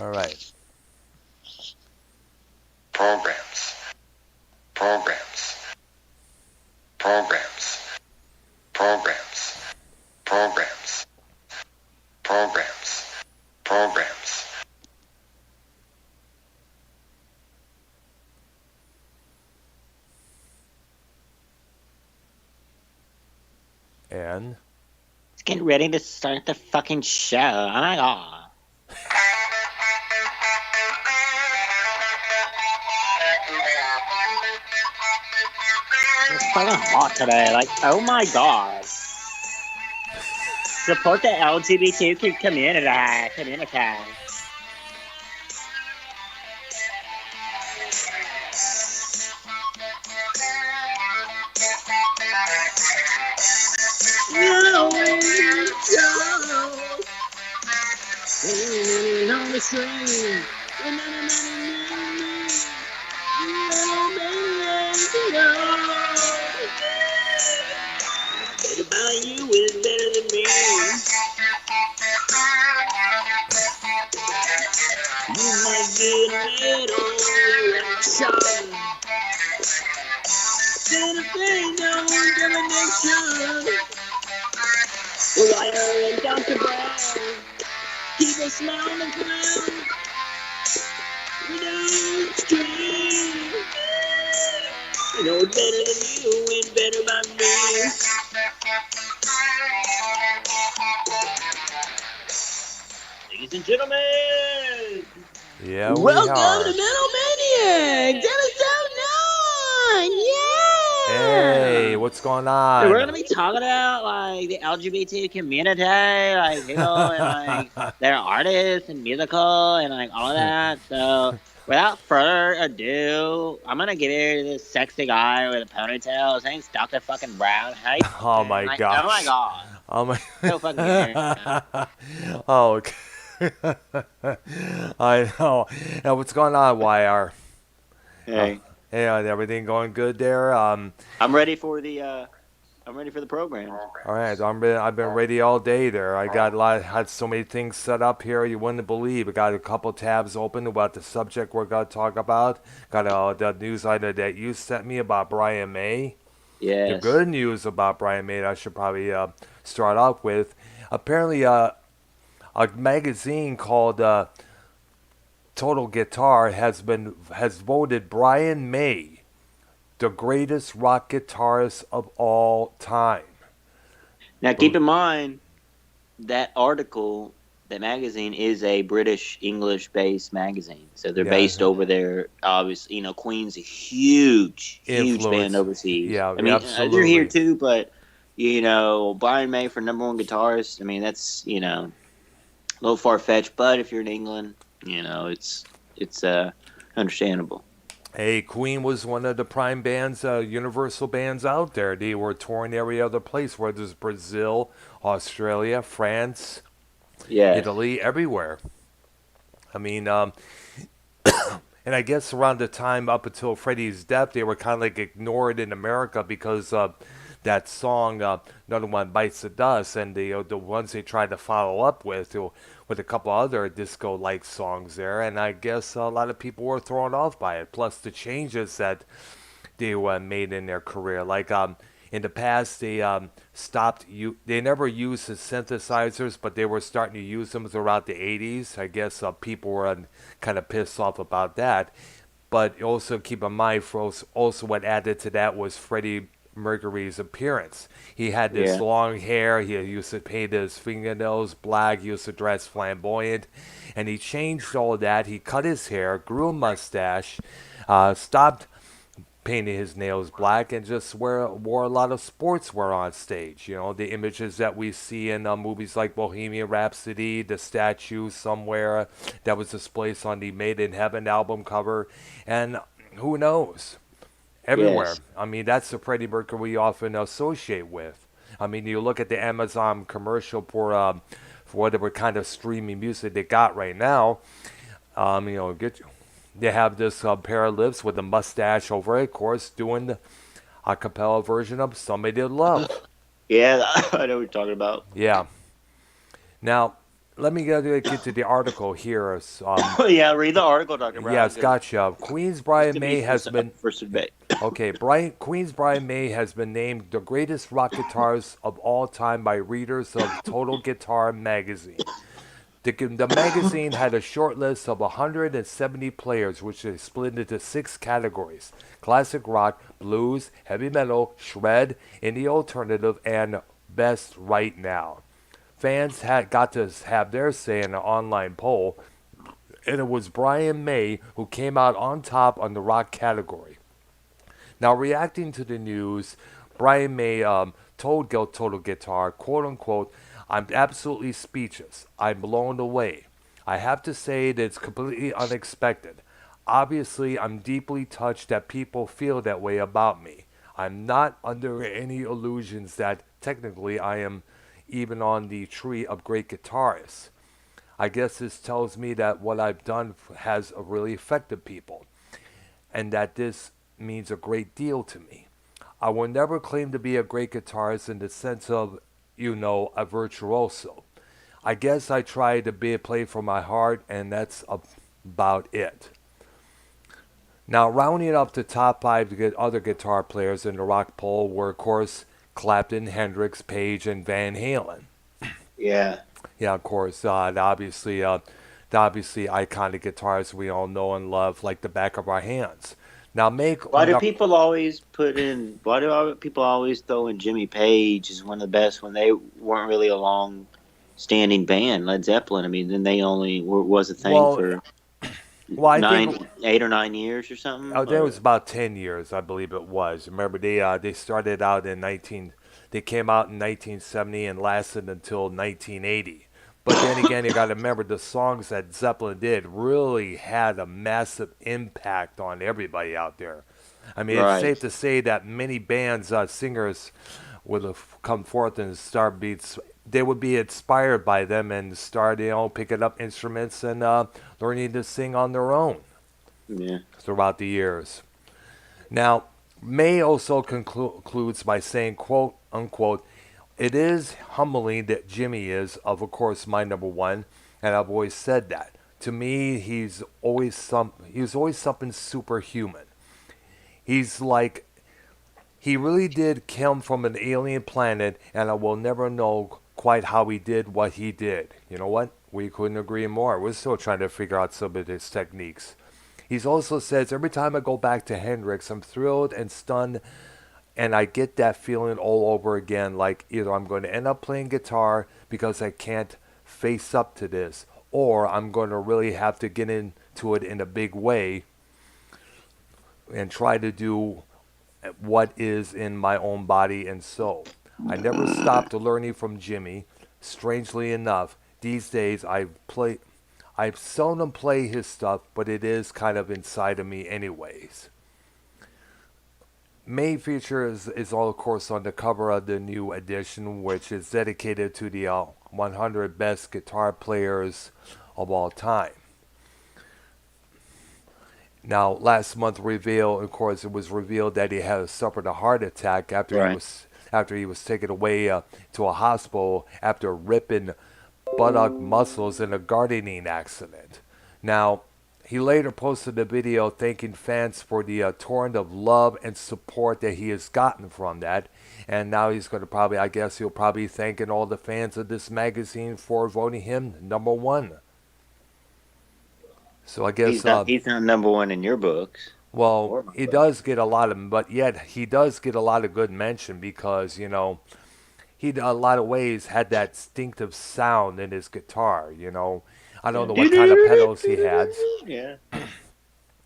All right. Programs. Programs. Programs. Programs. Programs. Programs. Programs. And Let's get ready to start the fucking show. Oh my god. It's fucking hot today. Like, oh my god. Support the LGBTQ community. On the street. Better by you is better than me. You might get a medal shot. Anything no domination. The wire and Dr. Brown. Keep a smile on the ground. We don't dream. I know it's better than you and better by me. Ladies and gentlemen, yeah, we welcome are. to Metal Maniacs, episode 9. Yeah. Hey, what's going on? We're gonna be talking about like the LGBT community, like people and like their artists and musical and like all of that. So without further ado, I'm gonna give you this sexy guy with a ponytail. His name's Dr. fucking Brown. Hey, Oh my like, gosh. oh my god. Oh my. So fucking weird. Oh. Okay. I know. Now, what's going on, YR? Hey, Hey, everything going good there? I'm ready for the program. All right, I've been ready all day there. I had so many things set up here you wouldn't believe. I got a couple tabs open about the subject we're gonna talk about. Got the news item that you sent me about Brian May. Yes. The good news about Brian May, I should probably start off with. Apparently, a magazine called Total Guitar has voted Brian May the greatest rock guitarist of all time. Now keep in mind that article, that magazine is a British English-based magazine, so they're based over there. Obviously, Queen's a huge band overseas. Yeah, I mean, absolutely. they're here too, but Brian May for number one guitarist. I mean, that's a little far-fetched, but if you're in England, it's understandable. Hey, Queen was one of the prime bands, universal bands out there. They were touring every other place, whether it's Brazil, Australia, France, Italy, everywhere. I mean, and I guess around the time up until Freddie's death, they were kind of like ignored in America because that song, Another One Bites the Dust, and the ones they tried to follow up with a couple other disco-like songs there, and I guess a lot of people were thrown off by it. Plus the changes that they made in their career, like in the past they they never used the synthesizers, but they were starting to use them throughout the 80s. I guess people were kind of pissed off about that. But also keep in mind, also what added to that was Freddie Mercury's appearance. He had this long hair. He used to paint his fingernails black. He used to dress flamboyant, and he changed all of that. He cut his hair, grew a mustache, stopped painting his nails black, and just wore a lot of sportswear on stage. The images that we see in movies like Bohemian Rhapsody, the statue somewhere that was displayed on the Made in Heaven album cover, and who knows? Everywhere. Yes. I mean, that's the Freddie Mercury we often associate with. I mean, you look at the Amazon commercial for whatever kind of streaming music they got right now. They have this pair of lips with a mustache over it, of course, doing the a cappella version of Somebody to Love. Yeah, I know what you're talking about. Yeah. Now, let me get to the article here. Yeah, read the article, Dr. Brown. Yes, Because gotcha. Queen's this Brian could be May for has been first debate. okay. Queen's Brian May has been named the greatest rock guitarist of all time by readers of Total Guitar magazine. The magazine had a short list of 170 players, which is split into 6 categories: classic rock, blues, heavy metal, shred, indie alternative, and best right now. Fans had got to have their say in an online poll, and it was Brian May who came out on top on the rock category. Now, reacting to the news, Brian May told Total Guitar, quote unquote, "I'm absolutely speechless. I'm blown away. I have to say that it's completely unexpected. Obviously, I'm deeply touched that people feel that way about me. I'm not under any illusions that technically I am even on the tree of great guitarists. I guess this tells me that what I've done has really affected people, and that this means a great deal to me. I will never claim to be a great guitarist in the sense of, a virtuoso. I guess I try to play from my heart, and that's about it." Now, rounding up the top 5 other guitar players in the rock poll were, of course, Clapton, Hendrix, Page, and Van Halen. Yeah. Yeah, of course, the obviously iconic guitars we all know and love like the back of our hands. Now, Why do people always put in? Why do people always throw in Jimmy Page as one of the best when they weren't really a long-standing band? Led Zeppelin. I mean, then they only was a thing for I think 8 or 9 years or something. oh, there was about 10 years, I believe it was. Remember, they started out in 19. They came out in 1970 and lasted until 1980. But then again, you got to remember the songs that Zeppelin did really had a massive impact on everybody out there. I mean, it's safe to say that many bands, singers, would have come forth and start beats. They would be inspired by them and start, picking up instruments and learning to sing on their own. Yeah. Throughout the years. Now, May also concludes by saying, quote unquote, "It is humbling that Jimmy is, of course, my number one, and I've always said that. To me, he's always something superhuman. He's like he really did come from an alien planet, and I will never know quite how he did what he did." You know what? We couldn't agree more. We're still trying to figure out some of his techniques. He also says, "Every time I go back to Hendrix, I'm thrilled and stunned, and I get that feeling all over again, like either I'm going to end up playing guitar because I can't face up to this, or I'm going to really have to get into it in a big way and try to do what is in my own body and soul. I never stopped learning from Jimmy. Strangely enough, these days I seldom play his stuff, but it is kind of inside of me anyways." May feature is all, of course, on the cover of the new edition, which is dedicated to the 100 best guitar players of all time. Now, last month of course, it was revealed that he had suffered a heart attack after he was taken away to a hospital after ripping buttock muscles in a gardening accident. Now, he later posted a video thanking fans for the torrent of love and support that he has gotten from that. And now he's going to he'll probably thanking all the fans of this magazine for voting him number one. So I guess he's not number one in your books. Well, he does get a lot of, but yet he does get a lot of good mention because he, in a lot of ways, had that distinctive sound in his guitar. I don't know what kind of pedals he had. Yeah.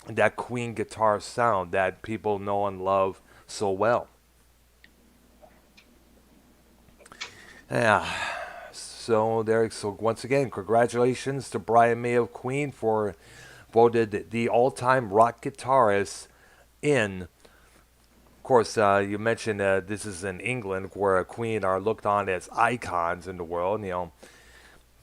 That Queen guitar sound that people know and love so well. Yeah. So once again, congratulations to Brian May of Queen for voted the all-time rock guitarist in. Of course, you mentioned this is in England, where Queen are looked on as icons in the world. Of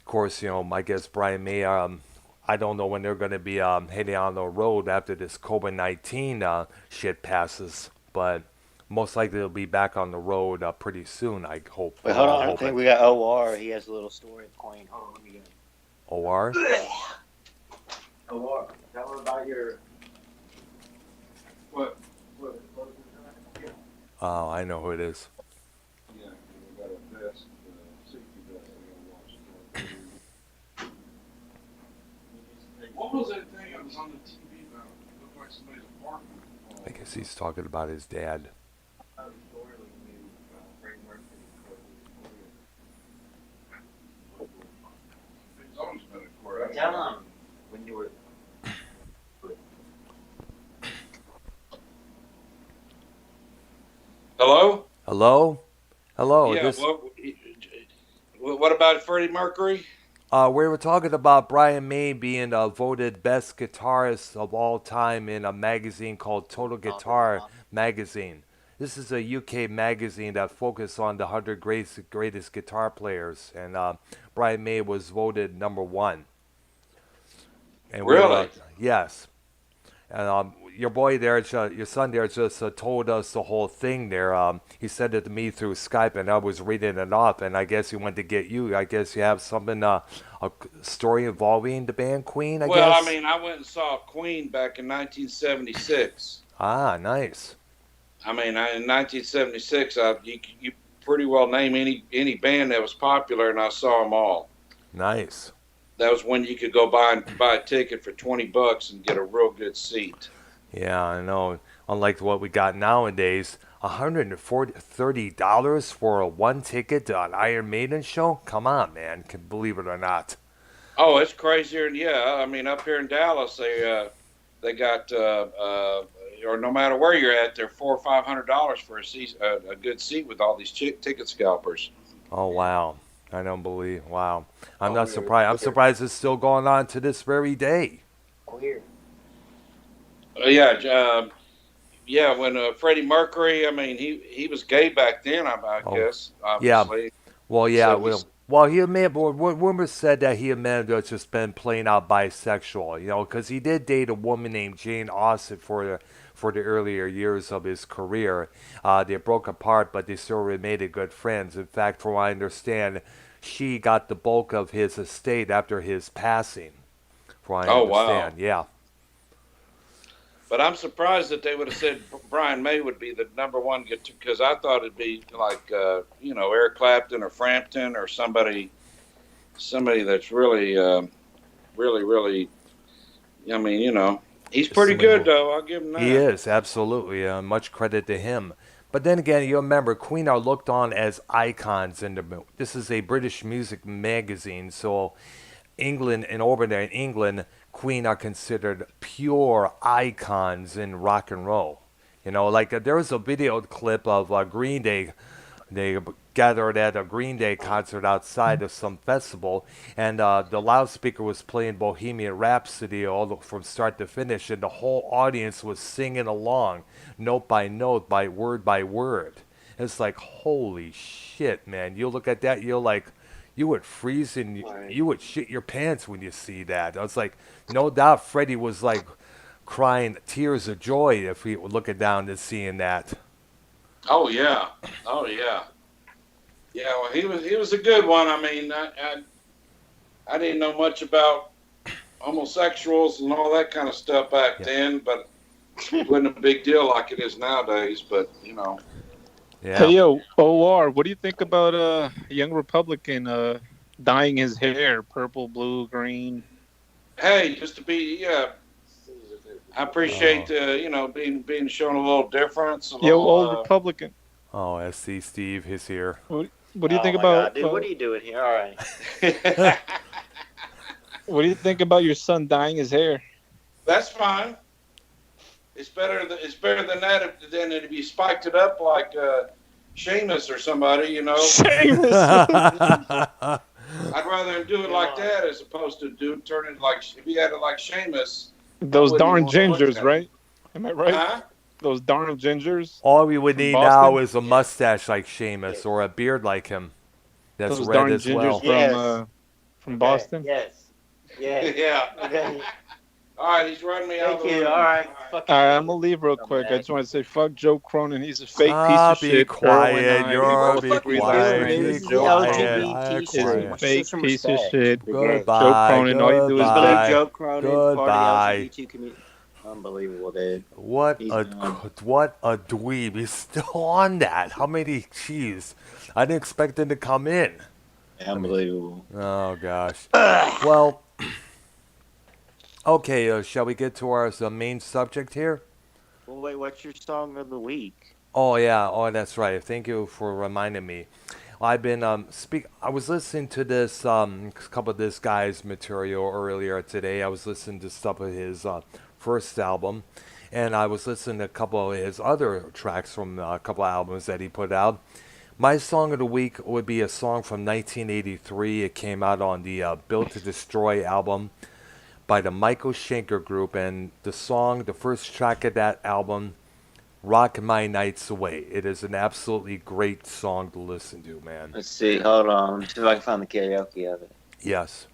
course, I guess Brian May. I don't know when they're going to be heading on the road after this COVID-19 shit passes, but Most likely they'll be back on the road pretty soon. I hope. Wait, We're hold all on. I hoping. think we got OR. He has a little story of Queen. Hold on, let me get it. OR. OR, tell her about your. What? Oh, I know who it is. Yeah, we got a vest, safety vest. I gotta watch. What was that thing that was on the TV about? It looked like somebody's apartment. I guess he's talking about his dad. He's always been in court. Tell him when you were. Hello? Hello? Hello. Yeah, what about Freddie Mercury? We were talking about Brian May being voted best guitarist of all time in a magazine called Total Guitar Magazine. This is a UK magazine that focuses on the 100 greatest guitar players, and Brian May was voted number one. And Really? Yes. And your boy there, your son there, just told us the whole thing there. He sent it to me through Skype, and I was reading it off. And I guess he went to get you. I guess you have something, a story involving the band Queen. I Well, guess. I mean, I went and saw Queen back in 1976. Ah, nice. I mean, in 1976, you pretty well name any band that was popular, and I saw them all. Nice. That was when you could go buy a ticket for $20 and get a real good seat. Yeah, I know. Unlike what we got nowadays, $130 for a one ticket to an Iron Maiden show? Come on, man. Can believe it or not. Oh, it's crazier. Yeah, I mean, up here in Dallas, they got or no matter where you're at, they're $400 or $500 for a good seat with all these ticket scalpers. Oh, wow. I don't believe. Wow. I'm not surprised. I'm surprised it's still going on to this very day. Weird. Yeah. When Freddie Mercury, I mean, he was gay back then. I guess. Obviously. Yeah. Well, yeah. So well, he admitted. Rumors said that he admitted to just been playing out bisexual. You know, because he did date a woman named Jane Austen for the earlier years of his career. They broke apart, but they still remained good friends. In fact, from what I understand, she got the bulk of his estate after his passing. From what I understand, wow. yeah. But I'm surprised that they would have said Brian May would be the number one guitar, because I thought it'd be like Eric Clapton or Frampton or somebody that's really, really, really. I mean, he's pretty good though. I'll give him that. He is, absolutely. Much credit to him. But then again, you remember Queen are looked on as icons this is a British music magazine, so England and over there in England, Queen are considered pure icons in rock and roll. You know, like there was a video clip of Green Day. They gathered at a Green Day concert outside of some festival, and the loudspeaker was playing Bohemian Rhapsody all from start to finish, and the whole audience was singing along, note by note, by word. It's like, holy shit, man! You look at that, you're like, you would freeze and you would shit your pants when you see that. I was like, no doubt Freddie was like crying tears of joy if he were looking down and seeing that. Oh yeah. Yeah, well, he was a good one. I mean, I didn't know much about homosexuals and all that kind of stuff back then, but it wasn't a big deal like it is nowadays. But Yeah. Hey yo, OR, what do you think about a young Republican dyeing his hair purple, blue, green? Hey, just to be I appreciate being shown a little difference. Old Republican. Oh, SC Steve is here. What do you think my about? God, dude, what are you doing here? All right. What do you think about your son dyeing his hair? That's fine. It's better than that than if you spiked it up like Seamus or somebody, Seamus. I'd rather him do it like that as opposed to turn it like if he had it like Seamus. Those darn gingers, right? Am I right? Huh? Those darn gingers. All we would need Boston? now is a mustache like Seamus or a beard like him. That's Those red darn as gingers well. from Boston. Yes. Yeah. Okay. All right, he's running me out of Thank the you. room. All right. Fucking All right, I'm gonna leave real come quick. I back. just want to say, fuck Joe Cronin. He's a fake piece of Be shit. Earl and quiet. I, we You're both be agree Fucking last quiet. doing, night dude? Be that This is the Joe quiet. Cronin I LGBT is a show. quiet. Show fake some piece of respect. shit. The gay. Joe Goodbye. Cronin, all you do is Just believe Goodbye. bitch. Joe Cronin part of the Goodbye. LGBT community. Unbelievable, dude. What He's a done. what a dweeb. He's still on that. How many? Jeez, I didn't expect him to come in. I mean, Unbelievable. oh gosh. Ugh. Well, okay. Shall we get to our main subject here? Well, wait, what's your song of the week? Oh yeah. Oh, that's right. Thank you for reminding me. I've been I was listening to this couple of this guy's material earlier today. I was listening to stuff of his first album, and I was listening to a couple of his other tracks from a couple of albums that he put out. My song of the week would be a song from 1983. It came out on the Built to Destroy album by the Michael Schenker Group, and the first track of that album, Rock My Nights Away. It is an absolutely great song to listen to, man. Let's see. Hold on. See if I can find the karaoke of it. Yes.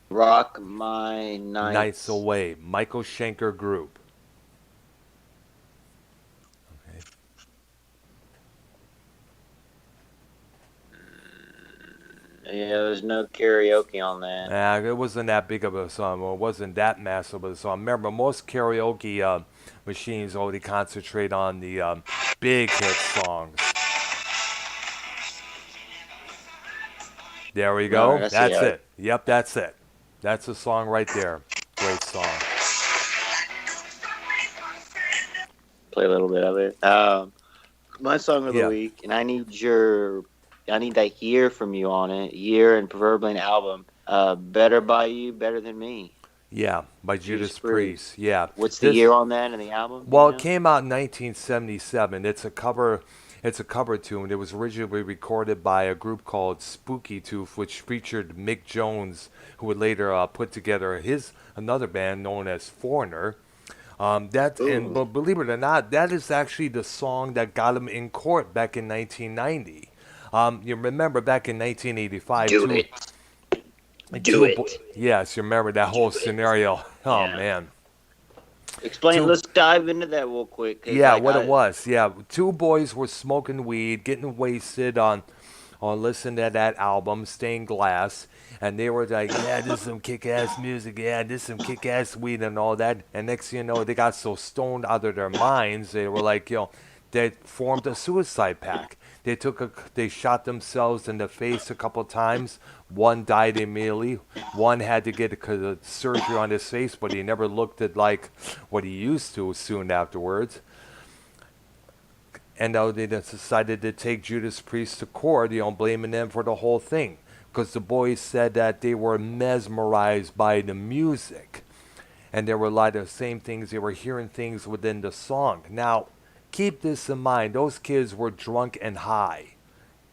Rock My Nights Nights. Away, Michael Schenker Group. Okay. Yeah, there's no karaoke on that. It wasn't that big of a song. Well, it wasn't that massive of a song. Remember, most karaoke machines only concentrate on the big hit songs. There we go. Alright, I see That's how it. Yep, that's it. That's the song right there. Great song. play a little bit of it. My song of the Yeah. week, and I need to hear from you on it. Year and preferably an album. Better by You, Better Than Me. Yeah, by Judas Priest. Yeah. What's the year on that and the album? Well, it came out in 1977. It's a cover. It's a cover tune. It was originally recorded by a group called Spooky Tooth, which featured Mick Jones, who would later put together another band known as Foreigner. But believe it or not, that is actually the song that got him in court back in 1990. You remember back in 1985 too. Do it. Yes, you remember that whole scenario. Oh Yeah. man. Explain. Let's dive into that real quick. Yeah, what it was. Yeah, two boys were smoking weed, getting wasted on listening to that album, Stained Glass, and they were like, "Yeah, this is some kick-ass music. Yeah, this is some kick-ass weed and all that." And next thing you know, they got so stoned out of their minds, they were like, they formed a suicide pact. They shot themselves in the face a couple times. One died immediately. One had to get a surgery on his face, but he never looked at like what he used to soon afterwards. And now they decided to take Judas Priest to court, blaming them for the whole thing. Because the boys said that they were mesmerized by the music. And there were a lot of the same things, they were hearing things within the song. Now, keep this in mind, those kids were drunk and high.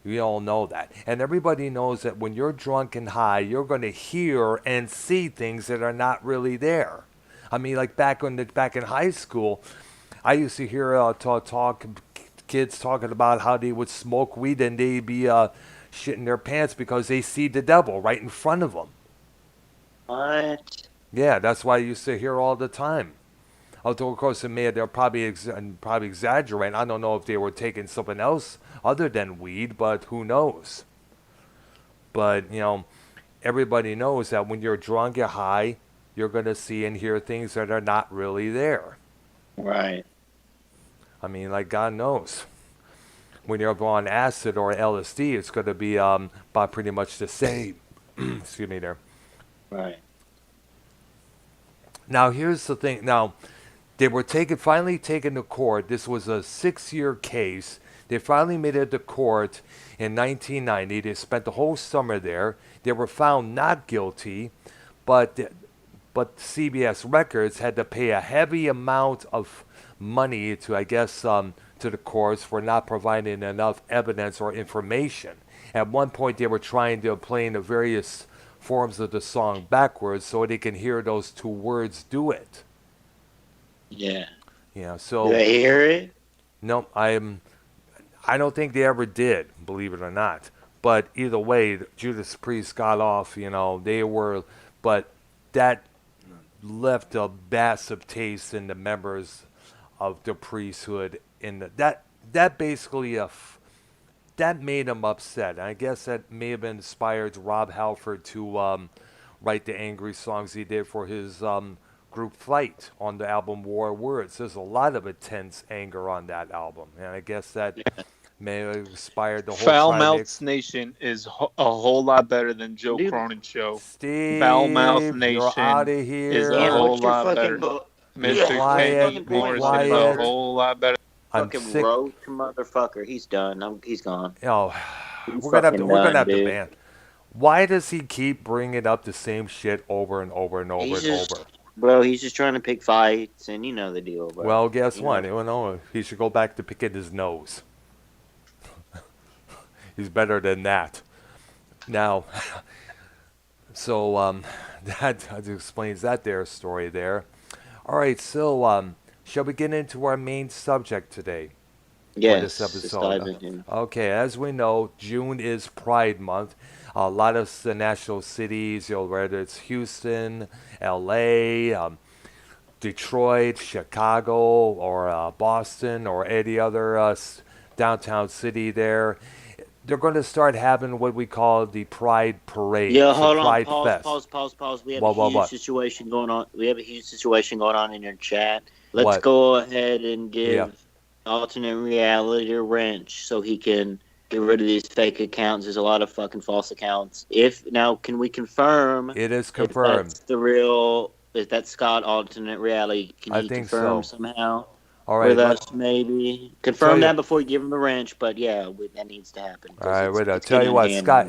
We all know that. And everybody knows that when you're drunk and high, you're going to hear and see things that are not really there. I mean, like back in high school, I used to hear kids talking about how they would smoke weed and they'd be shitting their pants because they see the devil right in front of them. What? Yeah, that's why I used to hear all the time. Although, of course, they're probably exaggerating. I don't know if they were taking something else other than weed, but who knows? But, everybody knows that when you're drunk or high, you're going to see and hear things that are not really there. Right. I mean, like God knows. When you're on acid or LSD, it's going to be about pretty much the same. Excuse me there. Right. Now, here's the thing. Now, they were finally taken to court. This was a 6-year case. They finally made it to court in 1990. They spent the whole summer there. They were found not guilty, but CBS Records had to pay a heavy amount of money to, I guess, to the courts for not providing enough evidence or information. At one point, they were trying to play the various forms of the song backwards so they can hear those two words "do it." Yeah. Yeah. So. Did I hear it? No, I don't think they ever did, believe it or not. But either way, Judas Priest got off. They were, but that left a massive taste in the members of the priesthood. That basically that made him upset. I guess that may have inspired Rob Halford to write the angry songs he did for his group Fight on the album War Words. There's a lot of intense anger on that album, and I guess that may have inspired the whole Foul Try Mouth Nation is a whole lot better than Joe Dude. Cronin Show. Foul Mouth Steve, you're out Nation of here. is a Yeah, whole what's your lot fucking better. Be Mr. quiet, Kenny be Morrison is a quiet. whole lot better. I'm fucking sick. roach motherfucker. He's done. He's gone. Oh, He's we're gonna fucking have done, to dude. ban. Why does he keep bringing up the same shit over and over and over He's and just, over? bro, he's just trying to pick fights, and you know the deal, bro. Well, guess You what? know. You know, he should go back to picking his nose. He's better than that. Now, so that explains that there story there. All right, so shall we get into our main subject today? Yes, this let's episode. dive in. Okay, as we know, June is Pride Month. A lot of the national cities, whether it's Houston, L.A., Detroit, Chicago, or Boston, or any other downtown city there, they're going to start having what we call the Pride Parade. Yeah, the hold on. Pride Fest. Pause. We have What, a huge what? situation going on. We have a huge situation going on in your chat. Let's What? go ahead and give Yeah. alternate reality a wrench so he can get rid of these fake accounts. There's a lot of fucking false accounts. Can we confirm It is if confirmed. that's the real? Is that Scott alternate reality? Can I he think confirm so. somehow? All right. With us, maybe confirm you- that before you give him the wrench. But yeah, that needs to happen. 'cause All right, wait. I'll it's tell you getting what, unhandled. Scott.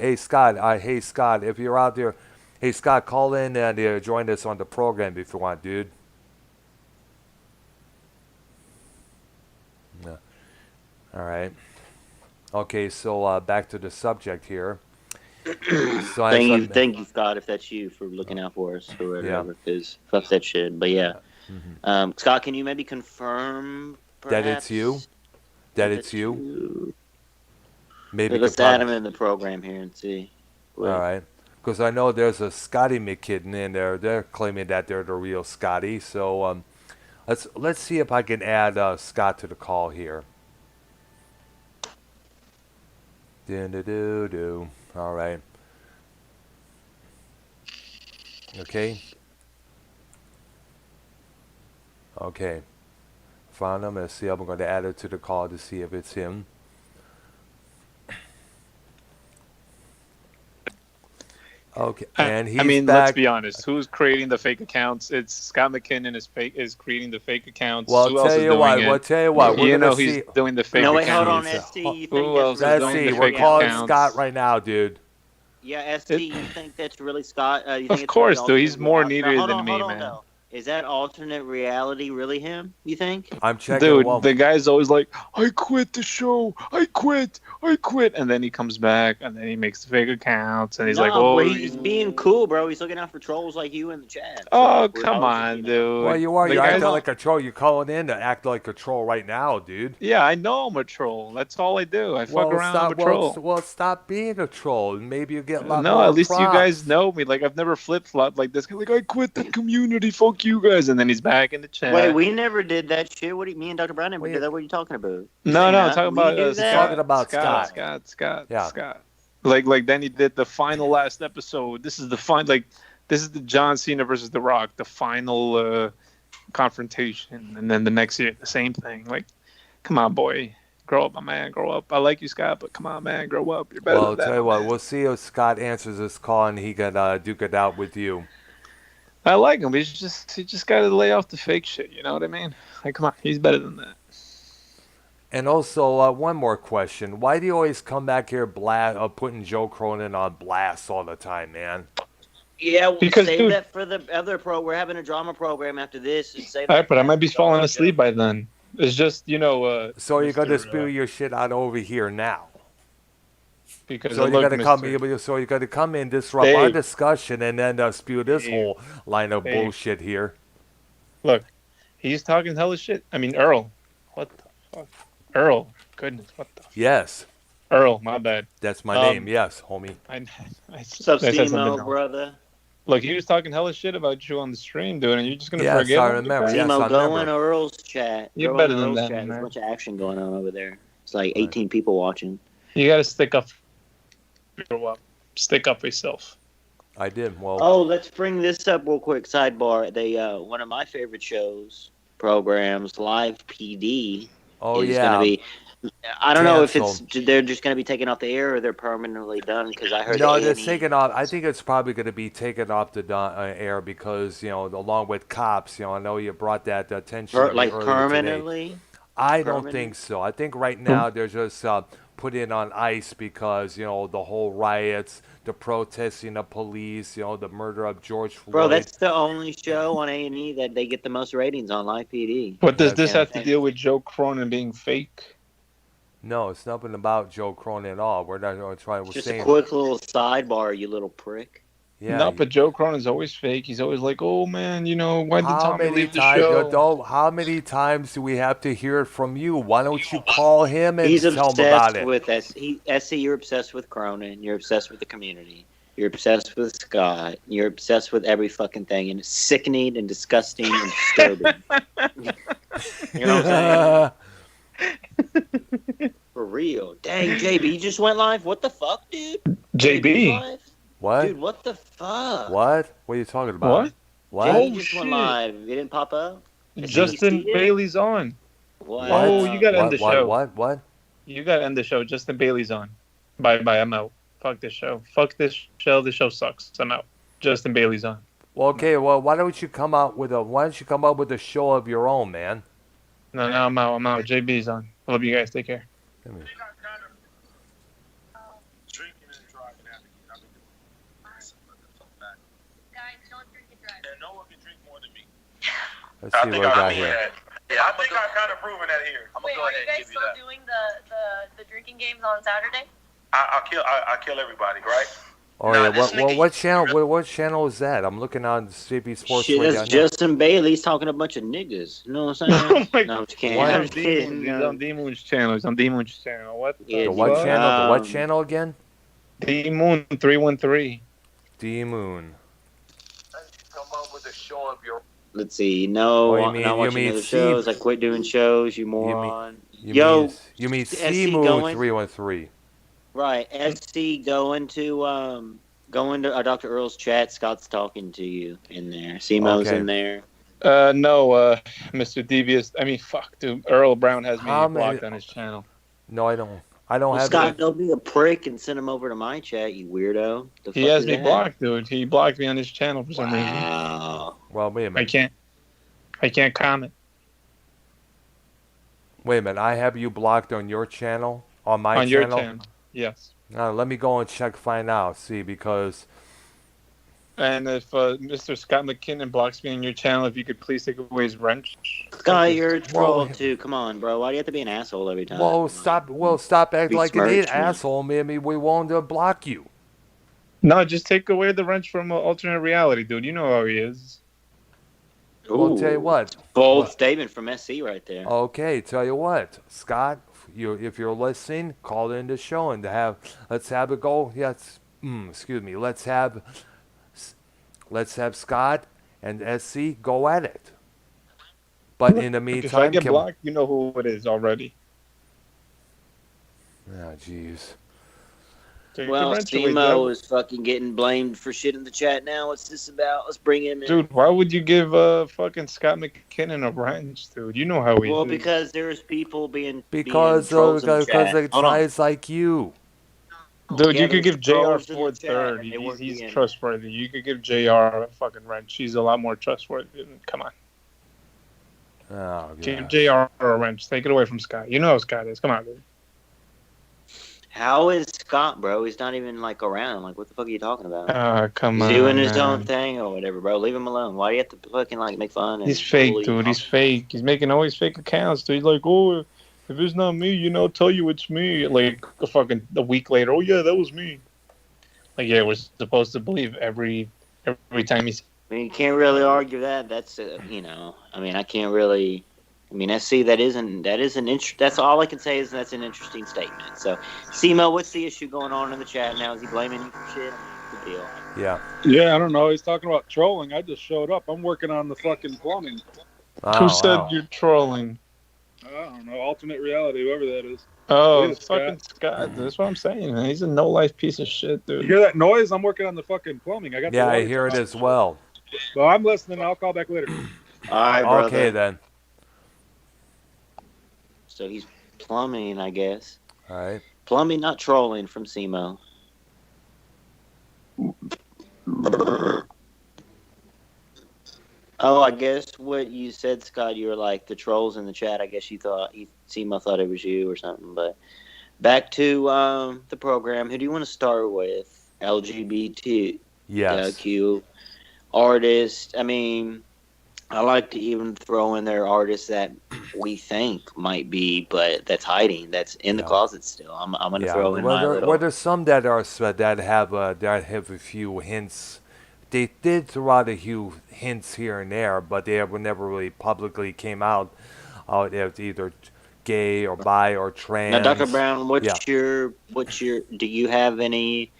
Hey, Scott. If you're out there, hey, Scott, call in and join us on the program if you want, dude. Yeah. All right. Okay, so back to the subject here. So Thank you, Scott, if that's you, for looking out for us or whatever. Because fuck that shit. But yeah, Scott, can you maybe confirm that it's perhaps, you. That if it's you. Maybe Let's could add prob- him in the program here and see. All right. Because I know there's a Scotty McKidden in there. They're claiming that they're the real Scotty. So let's see if I can add Scott to the call here. Do. All right. Okay. Okay. Found him. Let's see. I'm going to add it to the call to see if it's him. Okay, and he's back. Let's be honest. Who's creating the fake accounts? It's Scott McKinnon is creating the fake accounts. Well, Who else is doing it? Well, tell you what. We're You gonna know see. he's doing the fake No, wait, accounts. hold on, ST. You think Who that's else is really Let's doing see. the We're fake calling accounts? Scott right now, dude. Yeah, ST. You think that's really Scott? You think Of it's course, really dude. He's alternate more reality? neater Hold than on, me, hold on, man. though. Is that alternate reality really him? You think? I'm checking. Dude, the guy's always like, I quit the show. I quit. And then he comes back, and then he makes the fake accounts, and he's like, oh. But he's being cool, bro. He's looking out for trolls like you in the chat. Oh, So come on, you know. dude. Well, you are. The You're guy's- acting like a troll. You're calling in to act like a troll right now, dude. Yeah, I know I'm a troll. That's all I do. I fuck around. I'm a troll. Well, stop being a troll, and maybe you get a lot No, more at least props. you guys know me. Like, I've never flip-flopped like this. Like, I quit the community. Fuck you guys. And then he's back in the chat. Wait, we never did that shit. What do you, me and Dr. Brown never did that? What are you talking about? No, I'm talking about do that? Scott. Yeah. Scott. Like then he did the final last episode. This is the John Cena versus The Rock, the final confrontation, and then the next year the same thing. Like, come on, boy, grow up, my man, grow up. I like you, Scott, but come on, man, grow up. You're better Well, I'll than that. tell you what. man. We'll see if Scott answers this call, and he can duke it out with you. I like him. He just got to lay off the fake shit. You know what I mean? Like, come on, he's better than that. And also, one more question. Why do you always come back here putting Joe Cronin on blast all the time, man? Yeah, we'll Because, save dude- that for the other we're having a drama program after this. And save All that right, but I might be for falling Joe. asleep by then. It's just, So you're going to Mr. spill your shit out over here now. because So look, you're gonna come. Mr. So you're gonna come in, disrupt Dave. our discussion, and then spew this Dave. whole line of Dave. bullshit here. Look, he's talking hella shit. I mean, Earl. What the fuck? Earl. Goodness, what the Yes, Earl, my bad. that's my Um, name. Yes, homie. I What's up, said something Steve-Mo, else. brother? Look, he was talking hella shit about you on the stream, dude, and you're just gonna Yes, forgive I him? remember. Yes, Simo, I go in remember. Earl's chat. You're Go in better than Earl's that, chat. There's a man. bunch of action going on over there. It's like 18 people watching. You gotta stick up for yourself. I did. Well, Oh, let's bring this up real quick. Sidebar. They one of my favorite programs, Live PD, is going to be. I don't know if they're just going to be taken off the air or they're permanently done because I heard no, the they're A&E. taken off. I think it's probably going to be taken off the air because along with cops, I know you brought that attention to me Like earlier permanently. today. I don't think so. I think right now they're just put in on ice because the whole riots, the protesting of police, the murder of George Floyd. Bro, that's the only show on A&E that they get the most ratings on, Live PD. What does this have to deal with Joe Cronin being fake? No, it's nothing about Joe Cronin at all. We're not going to try. Just a quick little sidebar, you little prick. Yeah. No, but Joe Cronin's always fake. He's always like, "Oh man, why did Tommy leave the show?" How many times do we have to hear it from you? Why don't you call him and tell him about it? SC, you're obsessed with Cronin. You're obsessed with the community. You're obsessed with Scott. You're obsessed with every fucking thing, and it's sickening and disgusting and disturbing. You know what I'm saying? For real. Dang, JB, you just went live? What the fuck, dude? JB? What? Dude, what the fuck? What? What are you talking about? What? JB just went live. You didn't pop up? Justin Bailey's on. What? Oh, you gotta end the show. What? You gotta end the show. Justin Bailey's on. Bye, I'm out. Fuck this show. Fuck this show. This show sucks. I'm out. Justin Bailey's on. Well, okay. Well, why don't you come out with a show of your own, man? No, I'm out. JB's on. I love you guys. Take care. Let's see what we got here. Yeah, I think I've kind of proven that here. I'm gonna go ahead and give you that. Are you guys still doing the drinking games on Saturday? I'll kill everybody, right? Oh yeah. What channel? What channel is that? I'm looking on CB Sports. Shit, that's Justin Bailey's talking a bunch of niggas. You know what I'm saying? No, I'm just kidding. He's on D-Moon's channel. What? The what channel? The what channel again? D-Moon 313. D-Moon. Come up with a show of your. Let's see. No, not watching other shows. I quit doing shows. You moron. You mean C-Moon 313? Right. SC going to Dr. Earl's chat. Scott's talking to you in there. Simo's in there. No, Mr. Devious. I mean, fuck, dude. Earl Brown has me blocked on his channel. No, I don't. I don't have. Scott, don't be a prick and send him over to my chat, you weirdo. He has me blocked, dude. He blocked me on his channel for some reason. Well, wait a minute. I can't comment. Wait a minute. I have you blocked on your channel? On my channel? On your channel, yes. Now, let me go and find out. See, because... And if Mr. Scott McKinnon blocks me on your channel, if you could please take away his wrench. Scott, you're a troll too. Come on, bro. Why do you have to be an asshole every time? Stop acting like an asshole. Maybe we won't block you. No, just take away the wrench from alternate reality, dude. You know how he is. Well, tell you what. Bold statement from SC right there. Okay, tell you what, Scott. If you're listening, call in the show and let's have it go. Yes, excuse me. Let's have Scott and SC go at it. But in the meantime, if I get blocked, you know who it is already. Oh, jeez. Well, Simo is fucking getting blamed for shit in the chat now. What's this about? Let's bring him in. Dude, why would you give fucking Scott McKinnon a wrench, dude? You know how he is. Well, because there's people being because of guys like you. Dude, you could give JR Ford third. He's trustworthy. You could give JR a fucking wrench. He's a lot more trustworthy. Come on. Oh, give JR a wrench. Take it away from Scott. You know how Scott is. Come on, dude. How is Scott, bro? He's not even around. What the fuck are you talking about? Come on. He's doing his own thing or whatever, bro. Leave him alone. Why do you have to fucking make fun? He's fake, dude. He's fake. He's making all these fake accounts, dude. He's like, oh, if it's not me, tell you it's me. A week later, oh yeah, that was me. We're supposed to believe every time he's. I mean, you can't really argue that. That's I can't really. SC, that's all I can say is that's an interesting statement. So, Simo, what's the issue going on in the chat now? Is he blaming you for shit? Good deal. Yeah. Yeah, I don't know. He's talking about trolling. I just showed up. I'm working on the fucking plumbing. Who Oh, said wow. you're trolling? I don't know. Alternate reality, whoever that is. Oh, Later, Scott. fucking Scott. That's what I'm saying, man. He's a no life piece of shit, You dude. hear that noise? I'm working on the fucking plumbing. I got the Yeah, I water hear turned it on. as well. Well, I'm listening. I'll call back later. All right, Okay, brother. then. So he's plumbing, I guess. All right. Plumbing, not trolling, from SEMO. Oh, I guess what you said, Scott, you were like the trolls in the chat. I guess you thought SEMO thought it was you or something. But back to the program. Who do you want to start with? Yes. LGBTQ artists. I mean, I like to even throw in there artists that we think might be, but that's hiding. That's in the Yeah. closet still. I'm going to Yeah. throw in my Well, little. there's some that are that have a few hints. They did throw out a few hints here and there, but they were never really publicly came out as either gay or bi or Now, Dr. trans. Brown, Yeah. do you have any,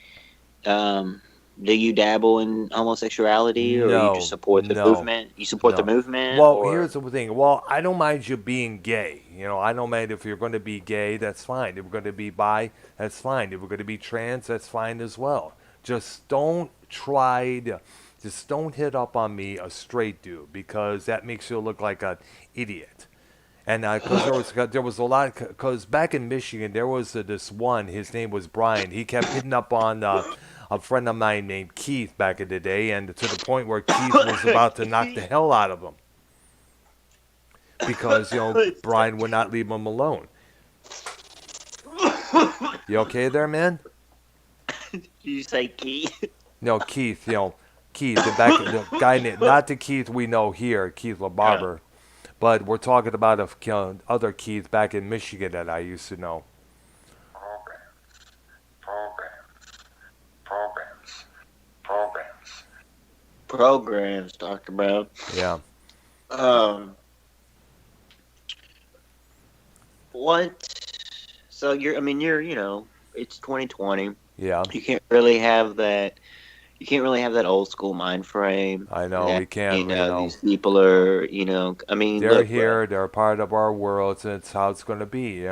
um, do you dabble in homosexuality or you just No. support the No. movement? You support the No. movement Well, or? here's the thing. Well, I don't mind you being gay. I don't mind if you're going to be gay, that's fine. If we're going to be bi, that's fine. If we're going to be trans, that's fine as well. Just don't just don't hit up on me, a straight dude, because that makes you look like an idiot. And because there was a lot, because back in Michigan there was this one. His name was Brian. He kept hitting up on a friend of mine named Keith back in the day, and to the point where Keith was about to knock the hell out of him because Brian would not leave him alone. You okay there, man? Did you say Keith? No, Keith. Keith, the guy, not the Keith we know here, Keith LaBarber. But we're talking about other Keith back in Michigan that I used to know. Programs, Dr. Brown. Yeah. What? So it's 2020. Yeah. You can't really have that. You can't really have that old school mind frame. I know that, we can't. These people are, I mean, they're look, here. They're part of our world. And it's how it's going to be.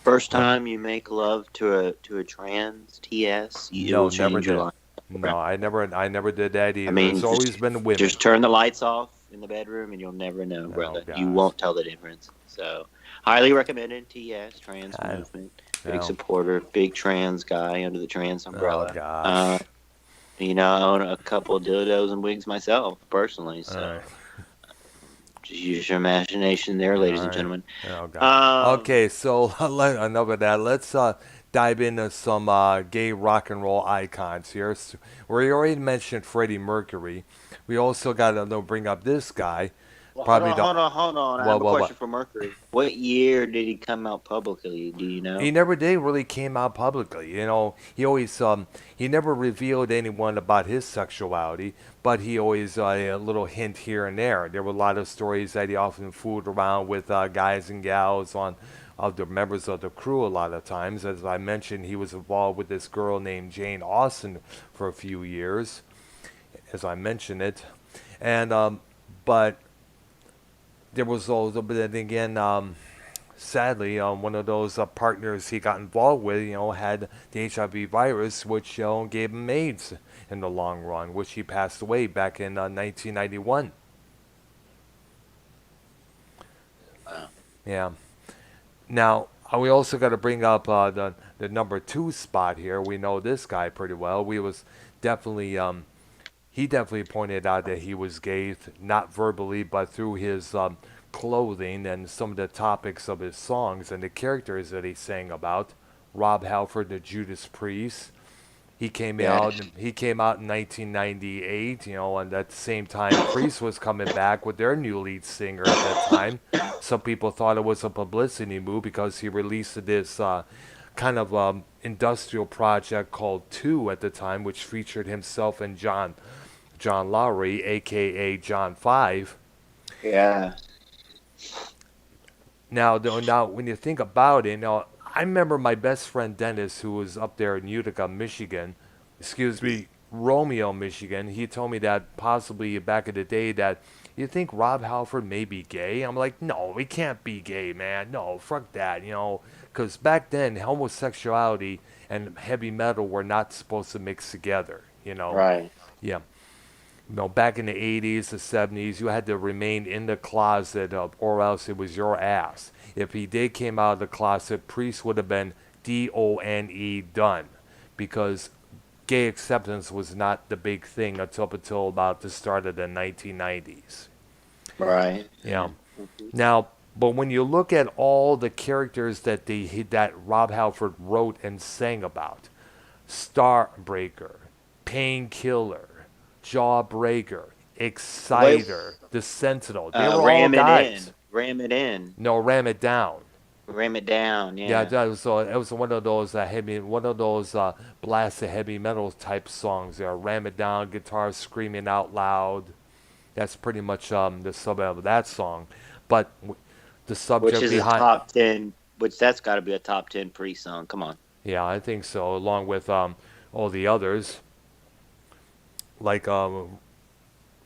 First time you make love to a trans TS, it will change your life. No, I never did that either. I mean, it's always been women. Just turn the lights off in the bedroom, and you'll never know, brother. You won't tell the difference. So, highly recommended. TS trans movement. Big supporter. Big trans guy under the trans umbrella. Oh gosh. I own a couple of dildos and wigs myself, personally. So, just use your imagination there, ladies and gentlemen. Oh, God. Okay, so enough of that. Let's dive into some gay rock and roll icons here. So, we already mentioned Freddie Mercury. We also got to bring up this guy. Well, hold on. I have a question for Mercury. What year did he come out publicly? Do you know? He never did really came out publicly. He always he never revealed anyone about his sexuality, but he always a little hint here and there. There were a lot of stories that he often fooled around with guys and gals of the members of the crew a lot of times. As I mentioned, he was involved with this girl named Jane Austen for a few years, as I mentioned it, and but. There was also, but then again, sadly, one of those partners he got involved with, had the HIV virus, which gave him AIDS in the long run, which he passed away back in 1991. Wow. Yeah. Now, we also got to bring up the number 2 spot here. We know this guy pretty well. We was definitely he definitely pointed out that he was gay, not verbally, but through his clothing and some of the topics of his songs and the characters that he sang about. Rob Halford, the Judas Priest. He came out. He came out in 1998. And at the same time, Priest was coming back with their new lead singer at that time. Some people thought it was a publicity move because he released this kind of industrial project called 2 at the time, which featured himself and John Lowry, a.k.a. John 5. Yeah. Now, when you think about it, I remember my best friend Dennis, who was up there in Utica, Michigan, Romeo, Michigan. He told me that possibly back in the day that you think Rob Halford may be gay. I'm like, no, he can't be gay, man. No, fuck that, because back then homosexuality and heavy metal were not supposed to mix together. Right. Yeah. Back in the 80s, the 70s, you had to remain in the closet or else it was your ass. If he did came out of the closet, Priest would have been DONE done because gay acceptance was not the big thing until about the start of the 1990s. Right. Yeah. Now, but when you look at all the characters that Rob Halford wrote and sang about, Starbreaker, Painkiller, Jawbreaker, Exciter, The Sentinel, they were all guys. Ram it in. No, Ram It Down. Ram it down. Yeah. Yeah, it was one of those blasted heavy metal type songs. There, Ram It Down, guitar screaming out loud. That's pretty much the suburb of that song. But the subject which is behind, a top 10, which that's got to be a top 10 Priest song. Come on. Yeah, I think so. Along with all the others, like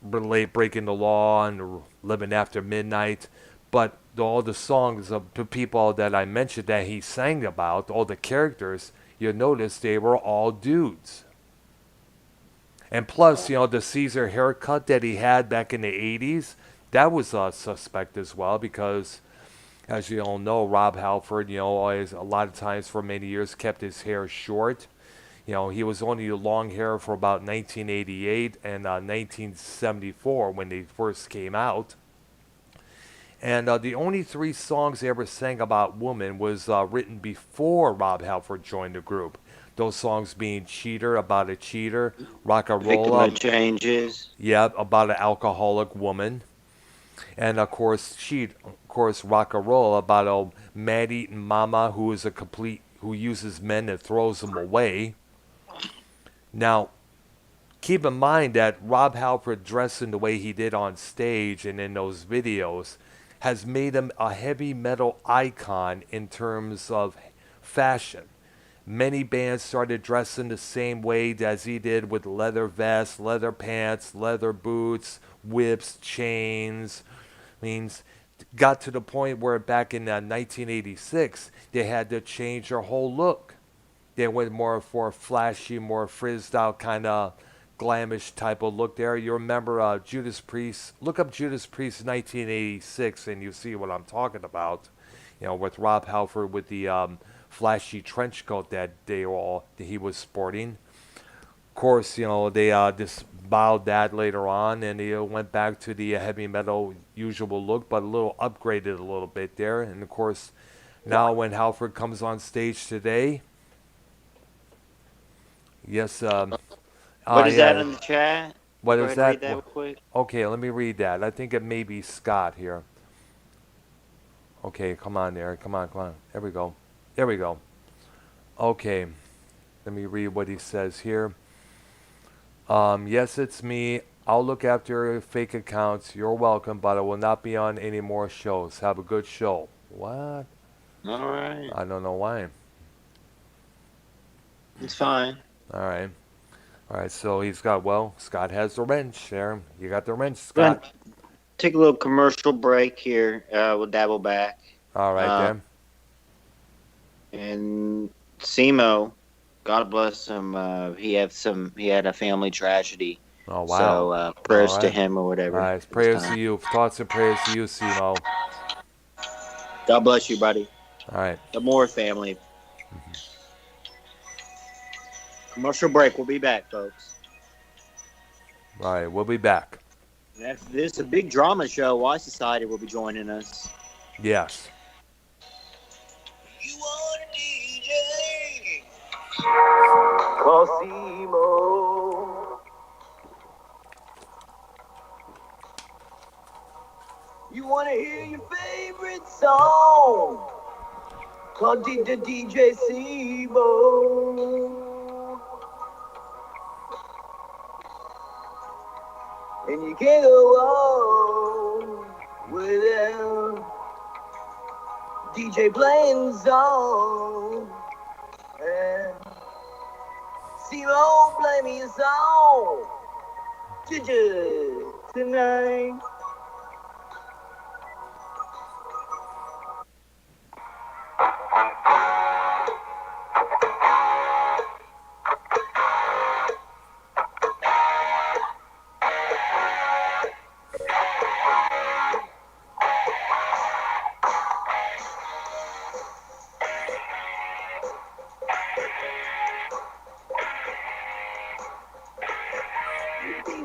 Late Breaking the Law and Living After Midnight. But all the songs of the people that I mentioned that he sang about, all the characters, you notice they were all dudes. And plus, the Caesar haircut that he had back in the 80s, that was suspect as well because, as you all know, Rob Halford, always a lot of times for many years kept his hair short. He was only long hair for about 1988 and 1974 when they first came out. And the only 3 songs they ever sang about women was written before Rob Halford joined the group. Those songs being Cheater, about a cheater, Rock and Roll. Victim of Changes. Yeah, about an alcoholic woman. And of course, Rock and Roll, about a man-eating mama who uses men and throws them away. Now, keep in mind that Rob Halford dressing the way he did on stage and in those videos has made him a heavy metal icon in terms of fashion. Many bands started dressing the same way as he did with leather vests, leather pants, leather boots, whips, chains. Got to the point where back in 1986, they had to change their whole look. They went more for a flashy, more frizzed out kind of glamish type of look there. You remember Judas Priest? Look up Judas Priest 1986 and you see what I'm talking about. With Rob Halford with the flashy trench coat that he was sporting. Of course, they disbowed that later on and they went back to the heavy metal usual look, but a little upgraded a little bit there. And of course, now when Halford comes on stage today, yes. What is that in the chat? What Go is ahead that? and read that real quick. Okay, let me read that. I think it may be Scott here. Okay, come on there. Come on. There we go. Okay, let me read what he says here. Yes, it's me. I'll look after fake accounts. You're welcome, but I will not be on any more shows. Have a good show. What? All right. I don't know why. It's fine. All right, so Scott has the wrench there. You got the wrench, Scott. Take a little commercial break here. We'll dabble back. All right, then. And Simo, God bless him. He had a family tragedy. Oh, wow. So prayers to him or whatever. All right, prayers to you. Thoughts and prayers to you, Simo. God bless you, buddy. All right. The Moore family. Mm-hmm. Commercial break. We'll be back, folks. All right, we'll be back. After this, a big drama show. Y Society will be joining us. Yes. You want a DJ? Cosimo. You want to hear your favorite song? Call DJ Simo. And you can't go on without DJ playing song. And People play me a song. Tonight.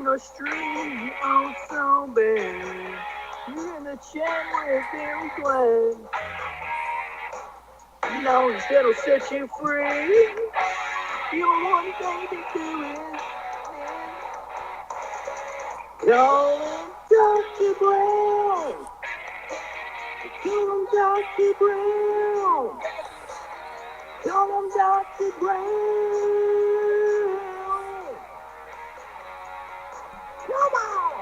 The street oh so bad. You're in the chat with Barry Glenn. You know, instead of set you free, you one thing to do is call him Dr. Brown. Call him Dr. Brown. Call him Dr. Brown. Come on!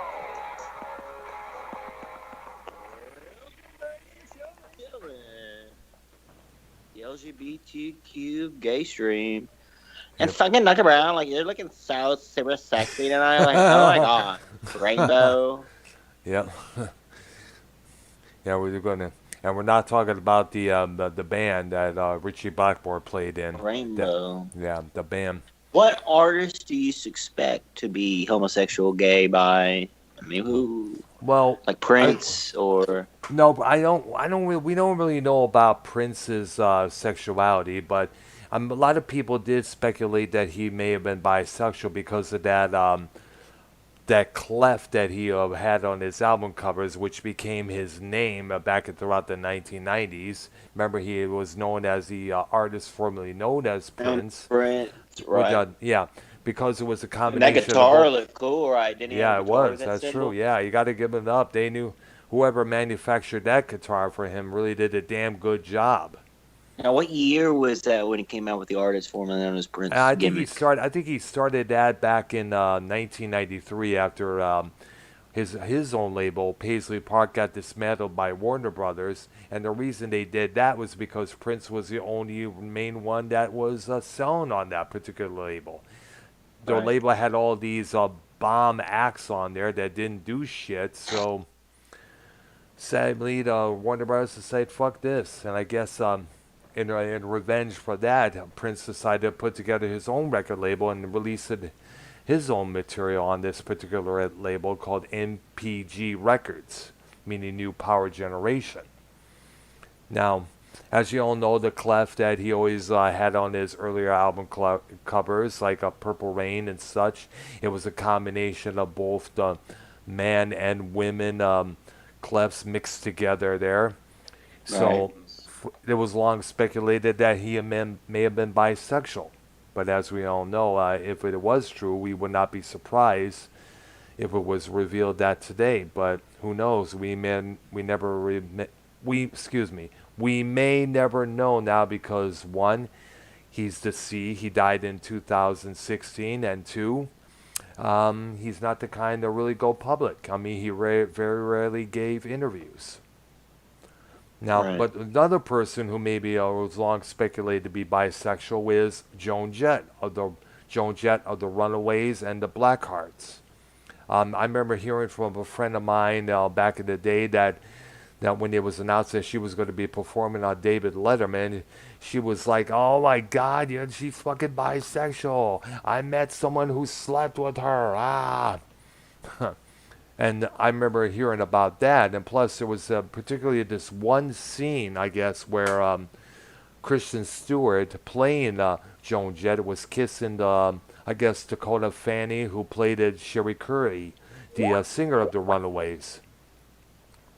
The LGBTQ gay stream. And fucking Dr. Brown, like, you're looking so super sexy tonight. Like, oh my god. Rainbow. Yeah. Yeah, we're gonna, and we're not talking about the band that Richie Blackmore played in. Rainbow. The band. What artist do you expect to be homosexual, gay, bi? I mean, who? Well, like Prince or no, I don't. We don't really know about Prince's sexuality, but a lot of people did speculate that he may have been bisexual because of that cleft that he had on his album covers, which became his name throughout the 1990s. Remember, he was known as the artist formerly known as Prince. Prince, right? Yeah, because it was a combination. That guitar looked cool, right? Didn't he yeah, have it was. That's true. Yeah, you got to give it up. They knew whoever manufactured that guitar for him really did a damn good job. Now, what year was that when he came out with the artist formerly known as Prince? I think he started that back in 1993 after his own label, Paisley Park, got dismantled by Warner Brothers, and the reason they did that was because Prince was the only main one that was selling on that particular label. The label had all these bomb acts on there that didn't do shit, so sadly, the Warner Brothers decided, fuck this, and I guess in revenge for that, Prince decided to put together his own record label and release his own material on this particular label called MPG Records, meaning New Power Generation. Now, as you all know, the clef that he always had on his earlier album covers, like Purple Rain and such, it was a combination of both the man and women clefs mixed together there. So it was long speculated that he may have been bisexual. But as we all know, if it was true, we would not be surprised if it was revealed that today. But who knows? We may never know now because one, he's deceased. He died in 2016, and two, he's not the kind to really go public. I mean, he very rarely gave interviews. Now, but another person who maybe was long speculated to be bisexual is Joan Jett of the Runaways and the Blackhearts. I remember hearing from a friend of mine back in the day that when it was announced that she was going to be performing on David Letterman, she was like, "Oh my God, she's fucking bisexual. I met someone who slept with her." And I remember hearing about that. And plus, there was particularly this one scene, I guess, where Kristen Stewart playing Joan Jett was kissing, I guess, Dakota Fanning, who played Sherry Curry, the singer of the Runaways,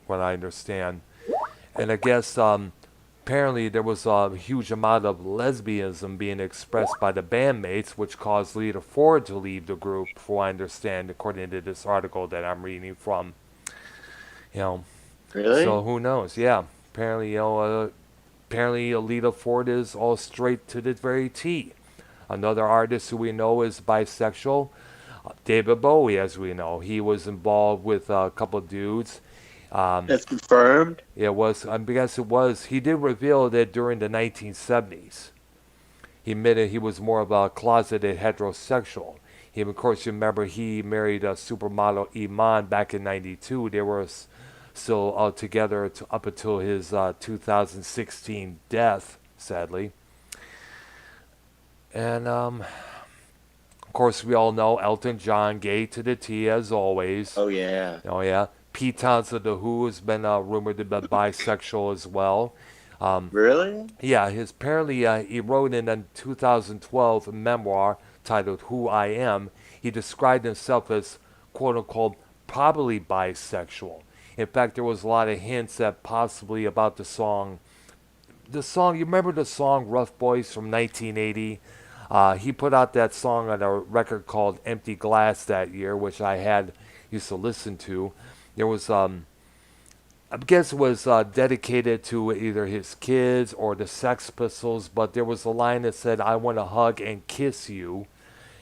what I understand. And I guess apparently there was a huge amount of lesbianism being expressed by the bandmates, which caused Lita Ford to leave the group, for what I understand, according to this article that I'm reading from. Really? So who knows? Yeah, apparently, Lita Ford is all straight to the very T. Another artist who we know is bisexual, David Bowie, as we know. He was involved with a couple of dudes. That's confirmed? It was, I guess it was. He did reveal that during the 1970s, he admitted he was more of a closeted heterosexual. He, of course, remember he married a supermodel Iman back in '92. They were still together up until his 2016 death, sadly. And of course, we all know Elton John, gay to the T as always. Oh yeah. Oh yeah. Pete Townsend of The Who has been rumored to be bisexual as well. Really? Yeah, he wrote in a 2012 memoir titled "Who I Am." He described himself as "quote unquote" probably bisexual. In fact, there was a lot of hints that possibly about the song. The song, you remember the song "Rough Boys" from 1980? He put out that song on a record called "Empty Glass" that year, which I had used to listen to. There was I guess it was dedicated to either his kids or the Sex Pistols, but there was a line that said, "I want to hug and kiss you."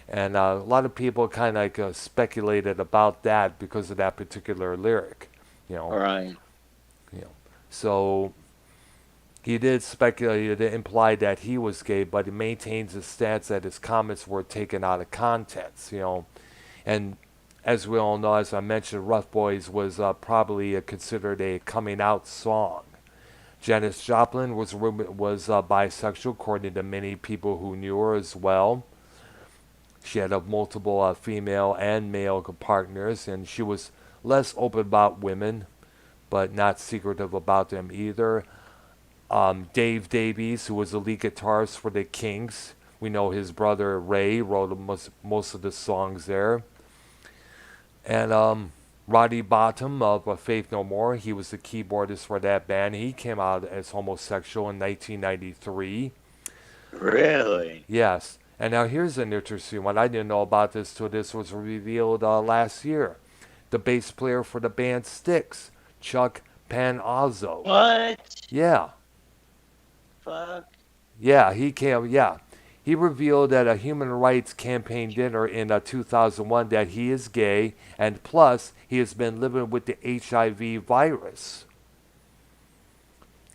And a lot of people kind of like speculated about that because of that particular lyric, you know. All right. You know. So he did speculate, it implied that he was gay, but he maintains his stance that his comments were taken out of context, you know. And as we all know, as I mentioned, Rough Boys was probably considered a coming out song. Janis Joplin was bisexual, according to many people who knew her as well. She had multiple female and male partners, and she was less open about women, but not secretive about them either. Dave Davies, who was the lead guitarist for the Kinks, we know his brother Ray wrote most of the songs there. And Roddy Bottum of Faith No More, he was the keyboardist for that band. He came out as homosexual in 1993. Really? Yes. And now here's an interesting one. I didn't know about this till this was revealed last year. The bass player for the band Styx, Chuck Panozzo. What? Yeah. Fuck. Yeah, he revealed at a human rights campaign dinner in 2001 that he is gay, and plus, he has been living with the HIV virus.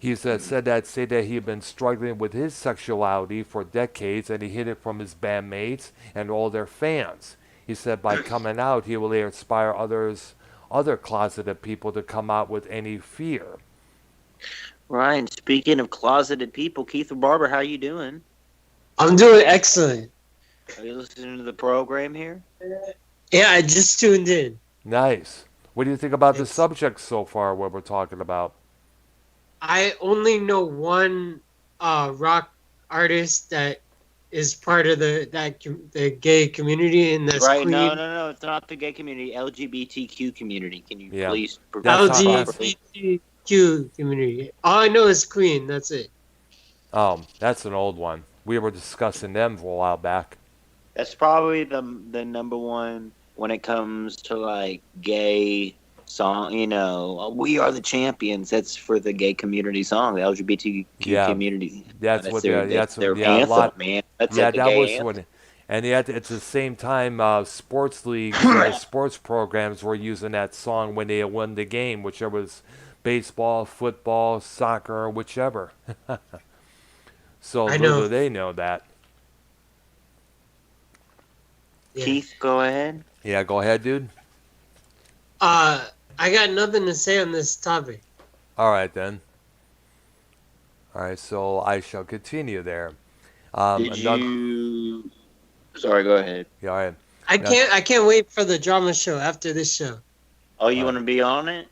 He said that he had been struggling with his sexuality for decades, and he hid it from his bandmates and all their fans. He said by coming out, he will inspire other closeted people to come out with any fear. Ryan, speaking of closeted people, Keith Barber, how you doing? I'm doing excellent. Are you listening to the program here? Yeah, I just tuned in. Nice. What do you think about the subject so far, what we're talking about? I only know one rock artist that is part of the gay community, and that's right. Queen. No, it's not the gay community. LGBTQ community. Can you please? LGBTQ community. All I know is Queen. That's it. Oh, that's an old one. We were discussing them for a while back. That's probably the number one when it comes to like gay song. You know, we are the champions. That's for the gay community song, the LGBTQ community. That's what their anthem, a lot, man. That's yeah, like that was anthem. what. And yet, at the same time, sports leagues, sports programs were using that song when they won the game, whichever was baseball, football, soccer, whichever. So little do they know that. Yeah. Keith, go ahead. Yeah, go ahead, dude. I got nothing to say on this topic. All right, then. All right, so I shall continue there. You... Sorry, go ahead. Yeah, all right. I can't wait for the drama show after this show. Oh, you want to be on it?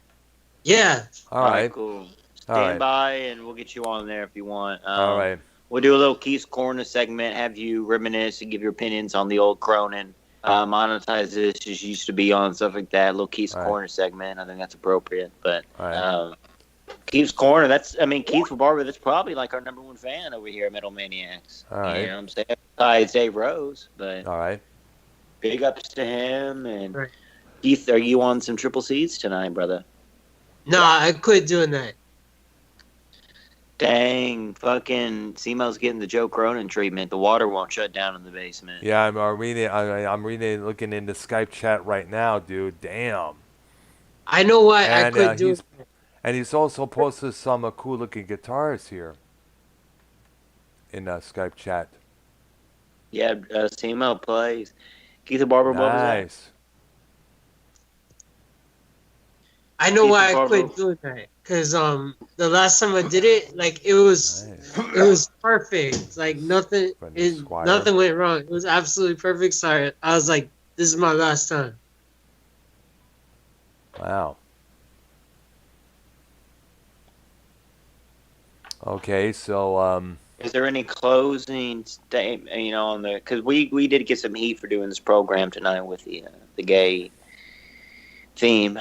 Yeah. All right. Cool. Stand by, and we'll get you on there if you want. All right. We'll do a little Keith's Corner segment, have you reminisce and give your opinions on the old Cronin. Monetize this, just used to be on, stuff like that. A little Keith's Corner segment. I think that's appropriate. But Keith's Corner, Keith Barber, that's probably like our number one fan over here at Metal Maniacs. All right. You know what I'm saying? Besides Dave Rose. But all right. Big ups to him. And Keith, are you on some triple C's tonight, brother? No, I quit doing that. Dang, fucking Simo's getting the Joe Cronin treatment. The water won't shut down in the basement. Yeah, I'm reading, looking in the Skype chat right now, dude. Damn. I know why I quit doing. And he's also posted some cool looking guitars here in Skype chat. Yeah, CMO plays. Keith the Barber Bubbles out. Nice. I know Keith why the I Barber. quit doing that. Cause the last time I did it, like it was perfect. Like nothing, nothing went wrong. It was absolutely perfect. Sorry, I was like, this is my last time. Wow. Okay, so Is there any closing statement? You know, on the because we did get some heat for doing this program tonight with the gay theme.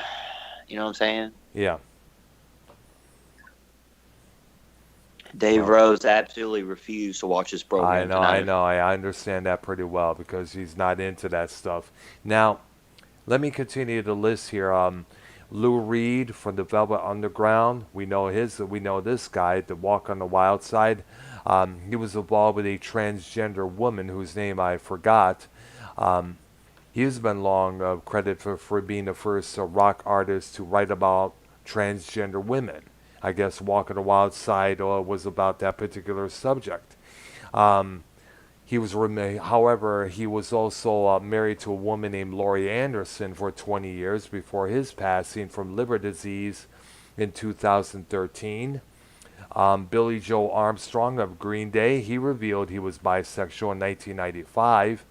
You know what I'm saying? yeah. Dave Rose absolutely refused to watch this program tonight. I understand that pretty well because he's not into that stuff. Now, let me continue the list here. Lou Reed from the Velvet Underground. We know this guy, the Walk on the Wild Side. He was involved with a transgender woman whose name I forgot. He's been long credited for being the first rock artist to write about transgender women. I guess Walk on the Wild Side was about that particular subject. However, he was also married to a woman named Laurie Anderson for 20 years before his passing from liver disease in 2013. Billy Joe Armstrong of Green Day, he revealed he was bisexual in 1995.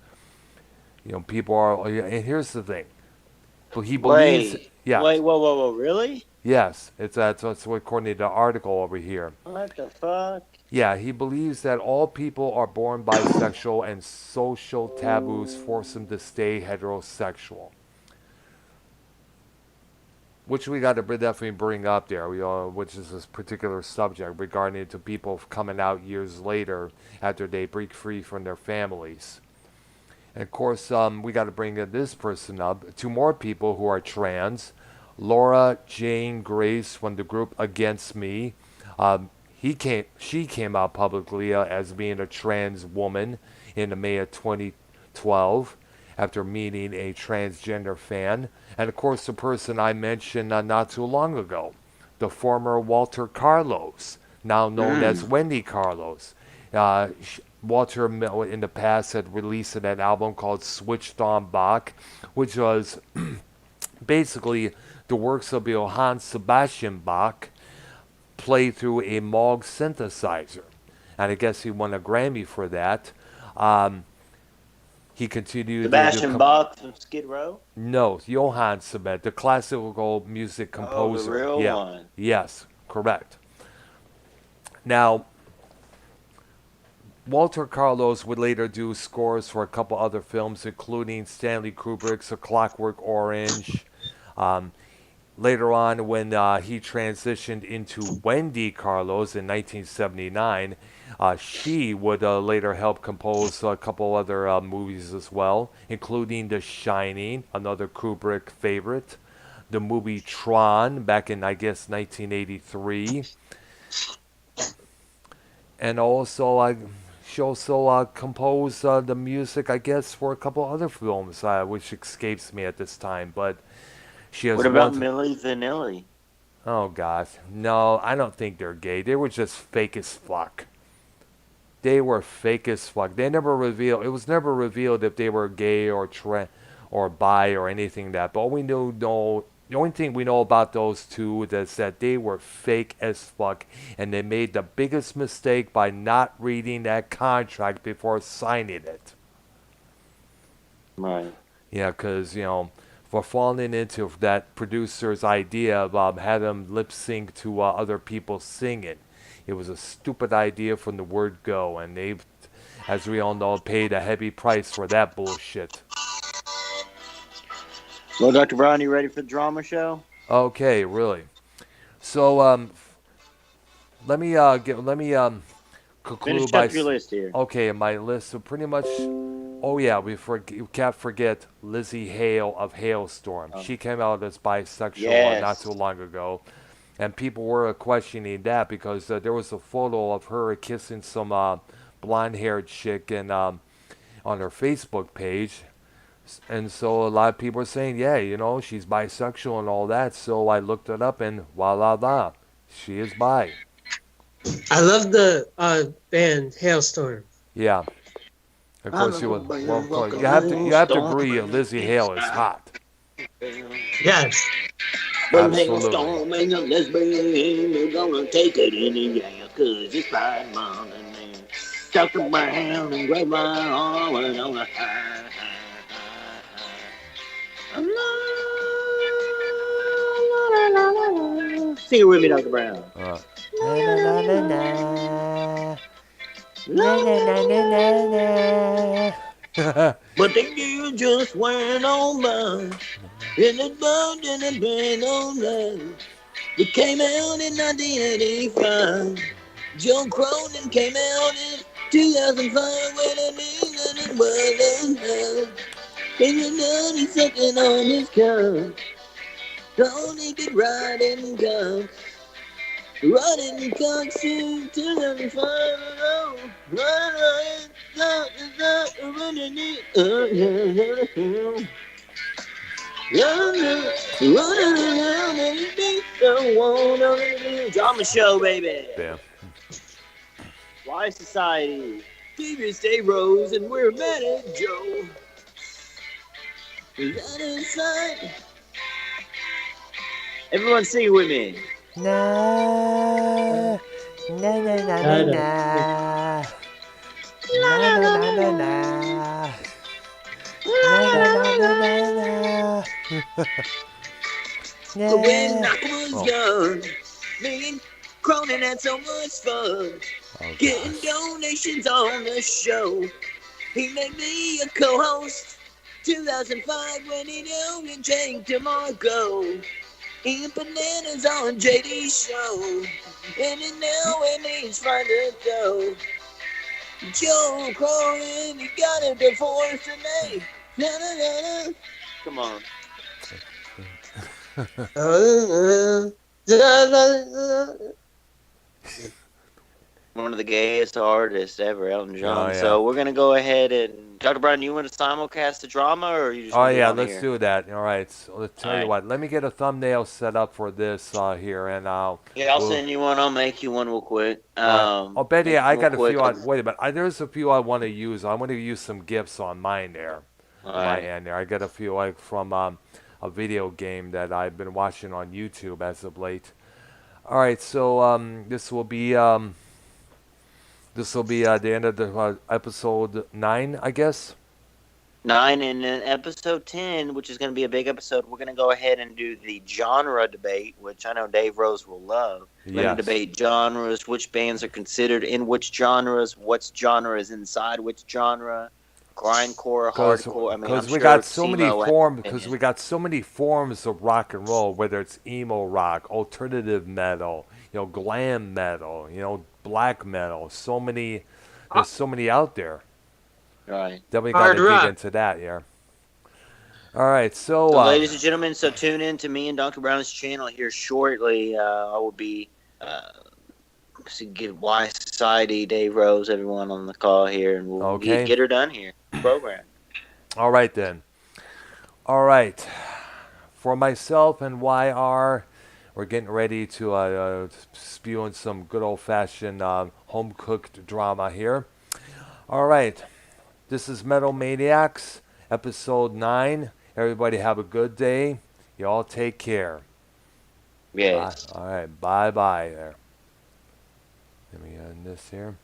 You know, people are, and here's the thing. But he believes, whoa, really? yes, that's what according to the article over here. What the fuck? Yeah, he believes that all people are born bisexual and social taboos force them to stay heterosexual. Which we got to definitely bring up there, which is this particular subject regarding to people coming out years later after they break free from their families. And of course, we got to bring this person up. Two more people who are trans. Laura Jane Grace from the group Against Me. She came out publicly as being a trans woman in May of 2012 after meeting a transgender fan. And of course, the person I mentioned not too long ago, the former Walter Carlos, now known as Wendy Carlos. Walter in the past had released an album called Switched On Bach, which was basically the works of Johann Sebastian Bach played through a Moog synthesizer. And I guess he won a Grammy for that. He continued Sebastian Bach from Skid Row? No, Johann Sebastian, the classical music composer. Oh, the real one. Yes, correct. Now, Walter Carlos would later do scores for a couple other films, including Stanley Kubrick's A Clockwork Orange. Later on, when he transitioned into Wendy Carlos in 1979, she would later help compose a couple other movies as well, including The Shining, another Kubrick favorite, the movie Tron back in, I guess, 1983, and also she also composed the music, I guess, for a couple other films, which escapes me at this time, but she has. What about Milli Vanilli? Oh gosh, no, I don't think they're gay. They were just fake as fuck. They were fake as fuck. They never revealed. It was never revealed if they were gay or or bi or anything that. But the only thing we know about those two is that they were fake as fuck, and they made the biggest mistake by not reading that contract before signing it. Right. Yeah, because for falling into that producer's idea of having them lip sync to other people singing. It was a stupid idea from the word go, and they've, as we all know, paid a heavy price for that bullshit. Well, Dr. Brown, you ready for the drama show? Okay, really. So let me conclude Finish by up your list here. Okay, my list. So pretty much. Oh yeah, we can't forget Lizzie Hale of Hailstorm. She came out as bisexual not too long ago, and people were questioning that because there was a photo of her kissing some blonde-haired chick on her Facebook page, and so a lot of people were saying, yeah, she's bisexual and all that. So I looked it up, and voila, she is bi. I love the band Hailstorm. Yeah. Of course you would. Well, of course you have to agree. Lizzie Hale is hot. Yes. But ain't no Absolutely. storm, ain't no lesbian, we're gonna take it in the air, 'cause it's Pride Month and then Dr. Brown and Grandma Harlan on a high. Sing it with me, Dr. Brown. Na na na na na. Na na na na na na. But the year just went on by, and it burned and it went on by. It came out in 1985. Joe Cronin came out in 2005 when I knew that it wasn't love. And you know he's sucking on his cup. So he could ride in guns. Riding cocks in 2005. Drama show, baby. Damn. Why Society? Previous day Rose, and we're mad at Joe. Is that inside? Everyone sing with me. Na na na na na na. Na na na na na. Na na na na na na. When I was young, me and Cronin had so much fun. Getting donations on the show. He made me a co-host. 2005 when he knew and Jake DeMarco. Eating bananas on JD's show. And now when he's trying to go. Joe Cronin, you got a divorce today. Na-na-na-na. Come on. One of the gayest artists ever, Elton John. Oh, yeah. So we're gonna go ahead and Dr. Brown, you want to simulcast the drama, or are you just? Oh yeah, on let's here? do that. All right. So let's tell you right. what. Let me get a thumbnail set up for this here, and I'll we'll- send you one. I'll make you one real quick. Oh, Betty, make I you got real a few. quick. Wait a minute. There's a few I want to use. I want to use some GIFs on mine there. All My right. end there. I got a few like from a video game that I've been watching on YouTube as of late. All right. So this will be the end of the episode 9, I guess. 9, and then episode 10, which is going to be a big episode. We're going to go ahead and do the genre debate, which I know Dave Rose will love. We're going to Yes. debate genres, which bands are considered in which genres, what genre is inside which genre, grindcore, hardcore. I mean, I'm we sure got so many Simo forms. and- Because we got so many forms of rock and roll, whether it's emo rock, alternative metal, glam metal, black metal. So many. There's so many out there. Right. Then we got Hard to rock. dig into that, yeah. All right, so So, ladies and gentlemen, so tune in to me and Dr. Brown's channel here shortly. I will be get Y Society, Dave Rose, everyone on the call here, and we'll get her done here. Program. All right then. All right. For myself and YR, we're getting ready to spew in some good old-fashioned home-cooked drama here. All right. This is Metal Maniacs, episode 9. Everybody have a good day. You all take care. Yes. All right. Bye-bye there. Let me end this here.